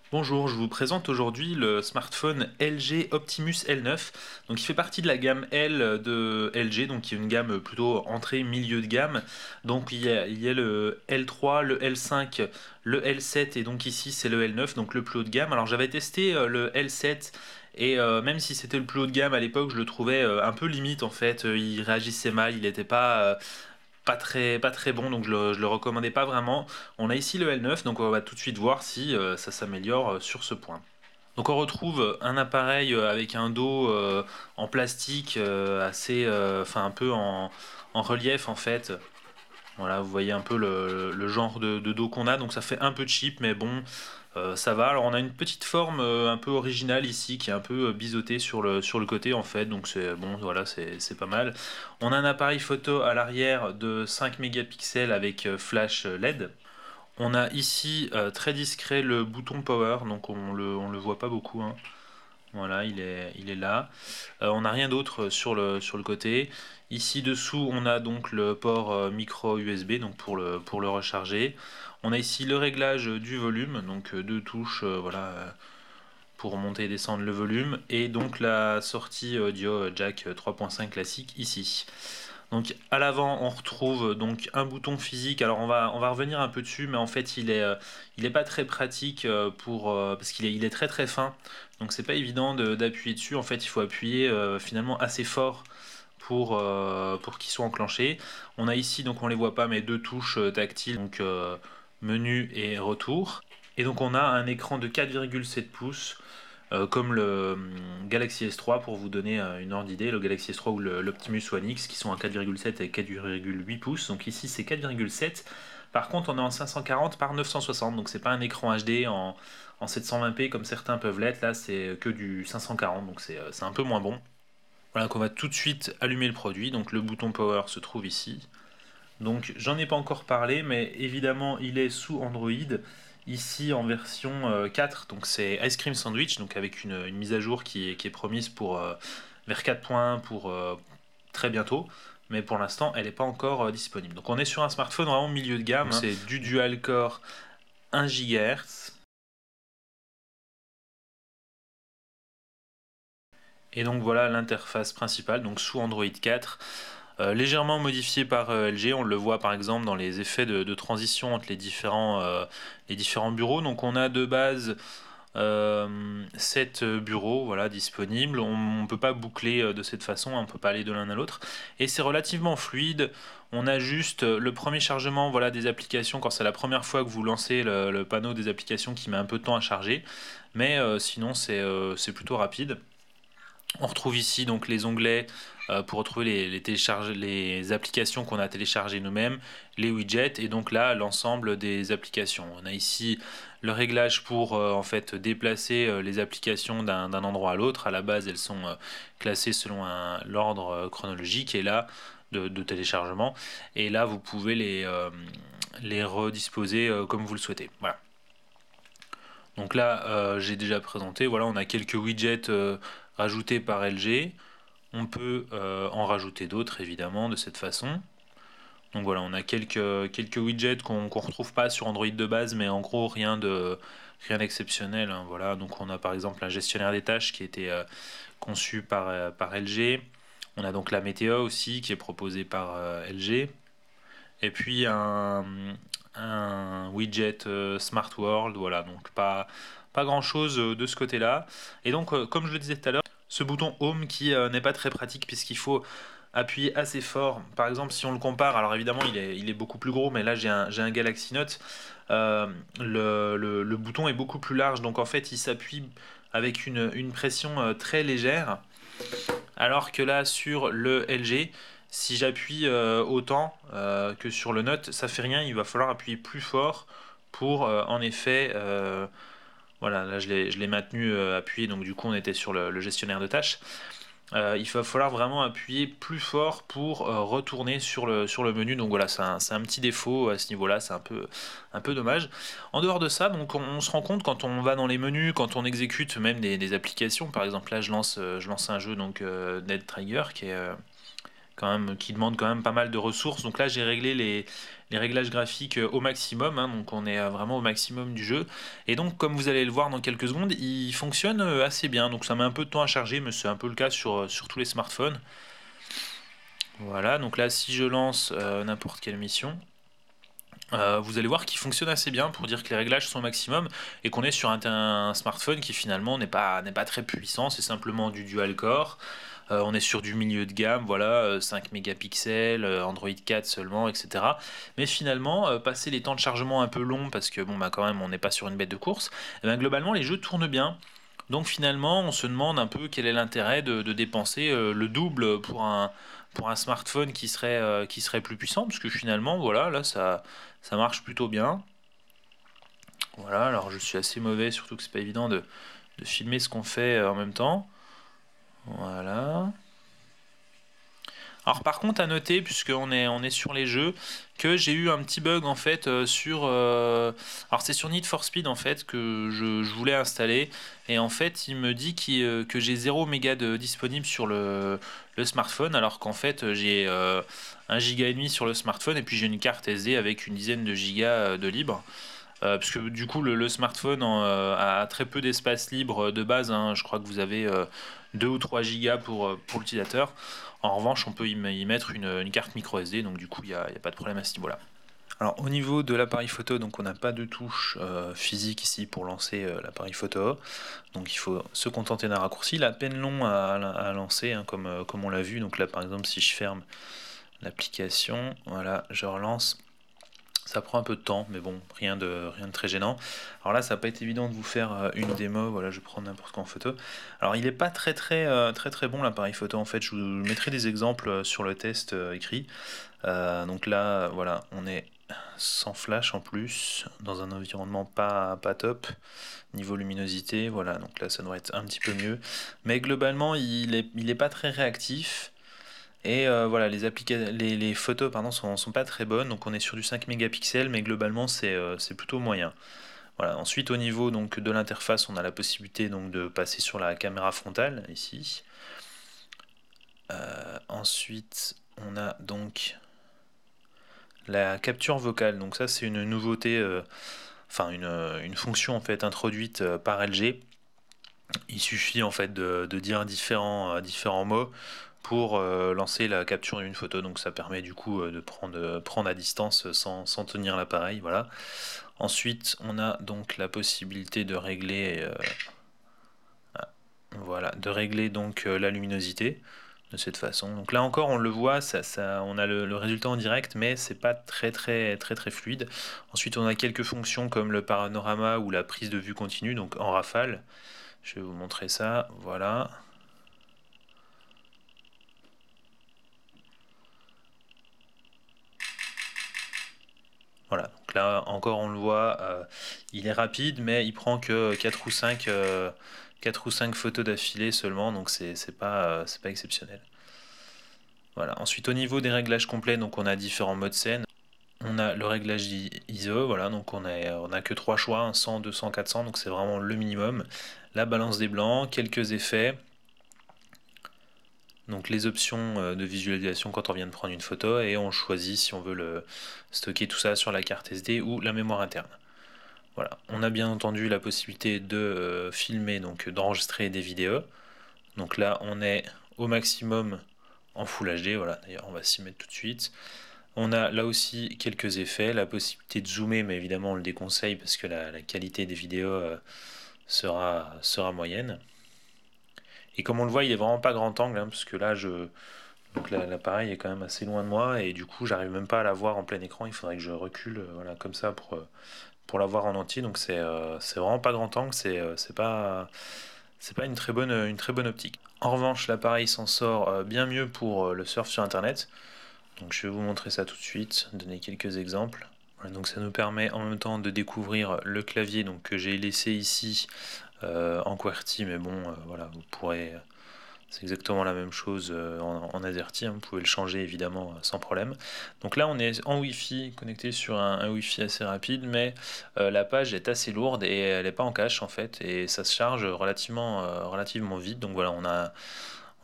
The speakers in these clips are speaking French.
Bonjour, je vous présente aujourd'hui le smartphone LG Optimus L9. Donc il fait partie de la gamme L de LG, donc qui est une gamme plutôt entrée milieu de gamme. Donc il y a le L3, le L5, le L7 et donc ici c'est le L9, donc le plus haut de gamme. Alors j'avais testé le L7 et même si c'était le plus haut de gamme à l'époque, je le trouvais un peu limite en fait. Il réagissait mal, il n'était pas très bon, donc je le recommandais pas vraiment. On a ici le L9, donc on va tout de suite voir si ça s'améliore sur ce point. Donc on retrouve un appareil avec un dos en plastique assez, enfin un peu en relief en fait. Voilà, vous voyez un peu le genre de dos qu'on a, donc ça fait un peu cheap, mais bon, ça va. Alors on a une petite forme un peu originale ici, qui est un peu biseautée sur le côté en fait, donc c'est bon, voilà, c'est pas mal. On a un appareil photo à l'arrière de 5 mégapixels avec flash LED. On a ici très discret le bouton power, donc on le voit pas beaucoup, hein. Voilà, il est là. On n'a rien d'autre sur le côté. Ici dessous, on a donc le port micro USB, donc pour le recharger. On a ici le réglage du volume, donc deux touches, voilà, pour monter et descendre le volume, et donc la sortie audio jack 3.5 classique ici. Donc à l'avant on retrouve donc un bouton physique. Alors on va revenir un peu dessus, mais en fait il est pas très pratique parce qu'il est très très fin. Donc c'est pas évident d'appuyer dessus. En fait il faut appuyer finalement assez fort pour qu'il soit enclenché. On a ici, donc on les voit pas, mais deux touches tactiles, donc menu et retour. Et donc on a un écran de 4,7 pouces comme le Galaxy S3 pour vous donner une ordre d'idée, le Galaxy S3 ou l'Optimus One X qui sont à 4,7 et 4,8 pouces. Donc ici c'est 4,7. Par contre on est en 540 par 960, donc c'est pas un écran HD en 720p comme certains peuvent l'être. Là c'est que du 540, donc c'est un peu moins bon. Voilà, qu'on va tout de suite allumer le produit. Donc le bouton power se trouve ici. Donc j'en ai pas encore parlé, mais évidemment il est sous Android, ici en version 4, donc c'est Ice Cream Sandwich, donc avec une mise à jour qui est promise pour vers 4 points pour très bientôt, mais pour l'instant elle n'est pas encore disponible. Donc on est sur un smartphone vraiment milieu de gamme, hein. C'est du dual core 1 GHz. Et donc voilà l'interface principale, donc sous Android 4. Légèrement modifié par LG, on le voit par exemple dans les effets de transition entre les différents bureaux. Donc on a de base 7 bureaux, voilà, disponibles. On ne peut pas boucler de cette façon, on ne peut pas aller de l'un à l'autre. Et c'est relativement fluide. On a juste le premier chargement, voilà, des applications quand c'est la première fois que vous lancez le panneau des applications qui met un peu de temps à charger. Mais sinon c'est plutôt rapide. On retrouve ici donc les onglets pour retrouver les applications qu'on a téléchargées nous-mêmes, les widgets et donc là l'ensemble des applications. On a ici le réglage pour en fait déplacer les applications d'un endroit à l'autre. À la base elles sont classées selon l'ordre chronologique et là de téléchargement, et là vous pouvez les redisposer comme vous le souhaitez. Voilà. Donc là, j'ai déjà présenté. Voilà, on a quelques widgets rajoutés par LG. On peut en rajouter d'autres, évidemment, de cette façon. Donc voilà, on a quelques widgets qu'on retrouve pas sur Android de base, mais en gros, rien d'exceptionnel, hein. Voilà, donc on a par exemple un gestionnaire des tâches qui a été conçu par LG. On a donc la météo aussi qui est proposée par LG. Et puis un widget Smart World, voilà, donc pas grand chose de ce côté-là. Et donc, comme je le disais tout à l'heure, ce bouton Home qui n'est pas très pratique puisqu'il faut appuyer assez fort. Par exemple, si on le compare, alors évidemment il est beaucoup plus gros, mais là j'ai un Galaxy Note, le bouton est beaucoup plus large, donc en fait il s'appuie avec une pression très légère. Alors que là, sur le LG, si j'appuie autant que sur le Note, ça fait rien. Il va falloir appuyer plus fort pour, en effet, voilà, là je l'ai maintenu appuyé, donc du coup on était sur le gestionnaire de tâches. Il va falloir vraiment appuyer plus fort pour retourner sur le menu. Donc voilà, c'est un petit défaut à ce niveau-là, c'est un peu dommage. En dehors de ça, donc on se rend compte quand on va dans les menus, quand on exécute même des applications. Par exemple, là je lance un jeu, donc Dead Trigger, qui demande quand même pas mal de ressources. Donc là, j'ai réglé les réglages graphiques au maximum, hein, donc on est vraiment au maximum du jeu. Et donc, comme vous allez le voir dans quelques secondes, il fonctionne assez bien. Donc ça met un peu de temps à charger, mais c'est un peu le cas sur tous les smartphones. Voilà, donc là, si je lance n'importe quelle mission, vous allez voir qu'il fonctionne assez bien pour dire que les réglages sont au maximum et qu'on est sur un smartphone qui finalement n'est pas très puissant, c'est simplement du dual core. On est sur du milieu de gamme, voilà, 5 mégapixels, Android 4 seulement, etc. Mais finalement, passer les temps de chargement un peu longs, parce que bon, bah, quand même, on n'est pas sur une bête de course, et ben, globalement, les jeux tournent bien. Donc finalement, on se demande un peu quel est l'intérêt de dépenser le double pour un smartphone qui serait plus puissant, parce que finalement, voilà, là, ça marche plutôt bien. Voilà, alors je suis assez mauvais, surtout que c'est pas évident de filmer ce qu'on fait en même temps. Voilà. Alors par contre à noter, puisqu'on est sur les jeux, que j'ai eu un petit bug en fait alors c'est sur Need for Speed en fait que je voulais installer, et en fait il me dit que j'ai 0 méga disponible sur le smartphone, alors qu'en fait j'ai 1 giga et demi sur le smartphone, et puis j'ai une carte SD avec une dizaine de gigas de libre. Parce que du coup le smartphone a très peu d'espace libre de base, hein. Je crois que vous avez 2 ou 3 gigas pour l'utilisateur. En revanche, on peut y mettre une carte micro SD, donc du coup il y a pas de problème à ce niveau-là. Alors au niveau de l'appareil photo, donc on n'a pas de touche physique ici pour lancer l'appareil photo, donc il faut se contenter d'un raccourci. Il est à peine long à lancer, hein, comme on l'a vu. Donc là par exemple, si je ferme l'application, voilà, je relance. Ça prend un peu de temps, mais bon, rien de très gênant. Alors là, ça va pas être évident de vous faire une démo. Voilà, je prends n'importe quoi en photo. Alors, il est pas très bon l'appareil photo. En fait, je vous mettrai des exemples sur le test écrit. Donc là, voilà, on est sans flash en plus, dans un environnement pas top. Niveau luminosité, voilà, donc là, ça devrait être un petit peu mieux. Mais globalement, il est pas très réactif. Et voilà, les photos pardon, sont pas très bonnes, donc on est sur du 5 mégapixels, mais globalement c'est plutôt moyen. Voilà. Ensuite, au niveau donc, de l'interface, on a la possibilité donc, de passer sur la caméra frontale, ici. Ensuite, on a donc la capture vocale. Donc ça, c'est une nouveauté, enfin une fonction en fait introduite par LG. Il suffit en fait de dire différents mots pour lancer la capture d'une photo. Donc ça permet du coup de prendre à distance sans tenir l'appareil. Voilà. Ensuite, on a donc la possibilité de régler, voilà, de régler donc la luminosité de cette façon. Donc là encore, on le voit, on a le résultat en direct, mais c'est pas très fluide. Ensuite, on a quelques fonctions comme le panorama ou la prise de vue continue, donc en rafale. Je vais vous montrer ça. Voilà. Voilà, donc là encore on le voit, il est rapide, mais il prend que 4 ou 5 photos d'affilée seulement, donc c'est pas exceptionnel. Voilà. Ensuite, au niveau des réglages complets, donc on a différents modes scène. On a le réglage ISO, voilà, donc on a que 3 choix, hein, 100, 200, 400, donc c'est vraiment le minimum. La balance des blancs, quelques effets. Donc les options de visualisation quand on vient de prendre une photo, et on choisit si on veut stocker tout ça sur la carte SD ou la mémoire interne. Voilà. On a bien entendu la possibilité de filmer, donc d'enregistrer des vidéos. Donc là on est au maximum en Full HD, voilà, d'ailleurs on va s'y mettre tout de suite. On a là aussi quelques effets, la possibilité de zoomer, mais évidemment on le déconseille parce que la qualité des vidéos sera moyenne. Et comme on le voit, il est vraiment pas grand angle, hein, parce que là donc l'appareil est quand même assez loin de moi, et du coup j'arrive même pas à la voir en plein écran. Il faudrait que je recule, voilà, comme ça pour la voir en entier. Donc c'est vraiment pas grand angle, c'est pas une très bonne optique. En revanche, l'appareil s'en sort bien mieux pour le surf sur internet. Donc je vais vous montrer ça tout de suite, donner quelques exemples. Voilà, donc ça nous permet en même temps de découvrir le clavier, donc que j'ai laissé ici en QWERTY, mais bon, voilà, vous pourrez. C'est exactement la même chose en AZERTY, hein, vous pouvez le changer évidemment sans problème. Donc là on est en Wi-Fi, connecté sur un Wi-Fi assez rapide, mais la page est assez lourde et elle n'est pas en cache en fait, et ça se charge relativement vite. Donc voilà,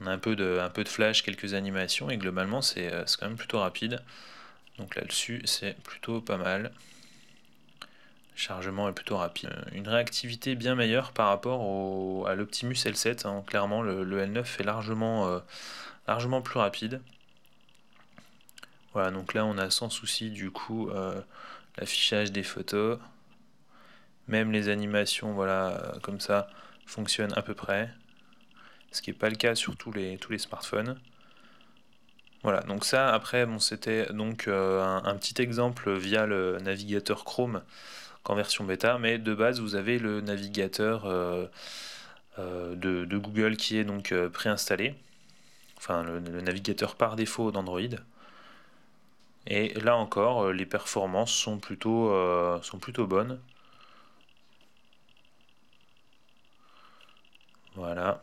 On a un peu de flash, quelques animations, et globalement c'est quand même plutôt rapide. Donc là-dessus c'est plutôt pas mal. Le chargement est plutôt rapide. Une réactivité bien meilleure par rapport à l'Optimus L7, hein. Clairement le L9 est largement plus rapide. Voilà, donc là on a sans souci du coup l'affichage des photos. Même les animations, voilà, comme ça, fonctionnent à peu près. Ce qui n'est pas le cas sur tous les smartphones. Voilà, donc ça, après, bon, c'était donc un petit exemple via le navigateur Chrome qu'en version bêta, mais de base, vous avez le navigateur de Google qui est donc préinstallé, enfin le navigateur par défaut d'Android. Et là encore, les performances sont plutôt bonnes. Voilà.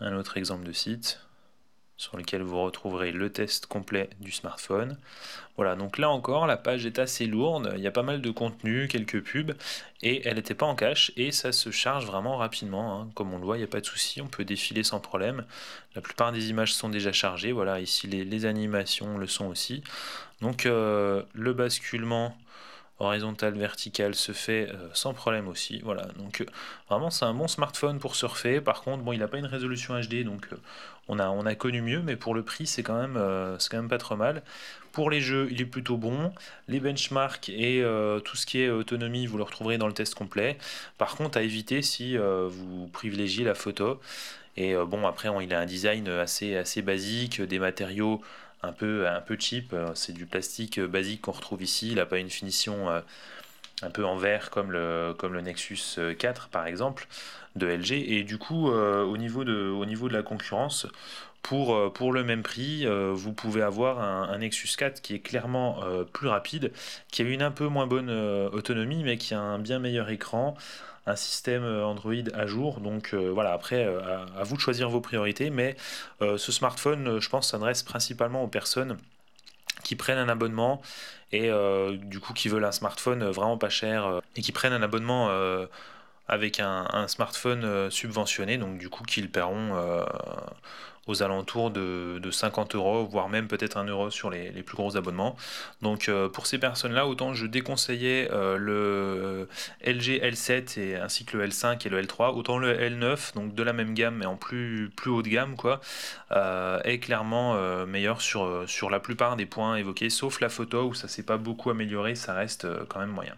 Un autre exemple de site sur lequel vous retrouverez le test complet du smartphone. Voilà, donc là encore, la page est assez lourde, il y a pas mal de contenu, quelques pubs, et elle n'était pas en cache, et ça se charge vraiment rapidement, hein. Comme on le voit, il n'y a pas de souci, on peut défiler sans problème. La plupart des images sont déjà chargées, voilà, ici les animations le sont aussi. Donc le basculement horizontal, vertical se fait sans problème aussi. Voilà, donc vraiment c'est un bon smartphone pour surfer. Par contre, bon, il n'a pas une résolution HD, donc on a connu mieux, mais pour le prix, c'est quand même pas trop mal. Pour les jeux, il est plutôt bon. Les benchmarks et tout ce qui est autonomie, vous le retrouverez dans le test complet. Par contre, à éviter si vous privilégiez la photo. Et bon, après, il a un design assez basique, des matériaux un peu cheap. C'est du plastique basique qu'on retrouve ici. Il n'a pas une finition un peu en verre comme le Nexus 4 par exemple de LG. Et du coup, au niveau de la concurrence, pour le même prix, vous pouvez avoir un Nexus 4 qui est clairement plus rapide, qui a une un peu moins bonne autonomie, mais qui a un bien meilleur écran, un système Android à jour. Donc voilà, après, à vous de choisir vos priorités, mais ce smartphone, je pense, s'adresse principalement aux personnes qui prennent un abonnement et du coup qui veulent un smartphone vraiment pas cher et qui prennent un abonnement avec un smartphone subventionné, donc du coup qu'ils paieront aux alentours de 50 euros, voire même peut-être 1 euro sur les plus gros abonnements. Donc pour ces personnes-là, autant je déconseillais le LG L7 et ainsi que le L5 et le L3, autant le L9, donc de la même gamme mais en plus haut de gamme, quoi, est clairement meilleur sur la plupart des points évoqués, sauf la photo où ça s'est pas beaucoup amélioré, ça reste quand même moyen.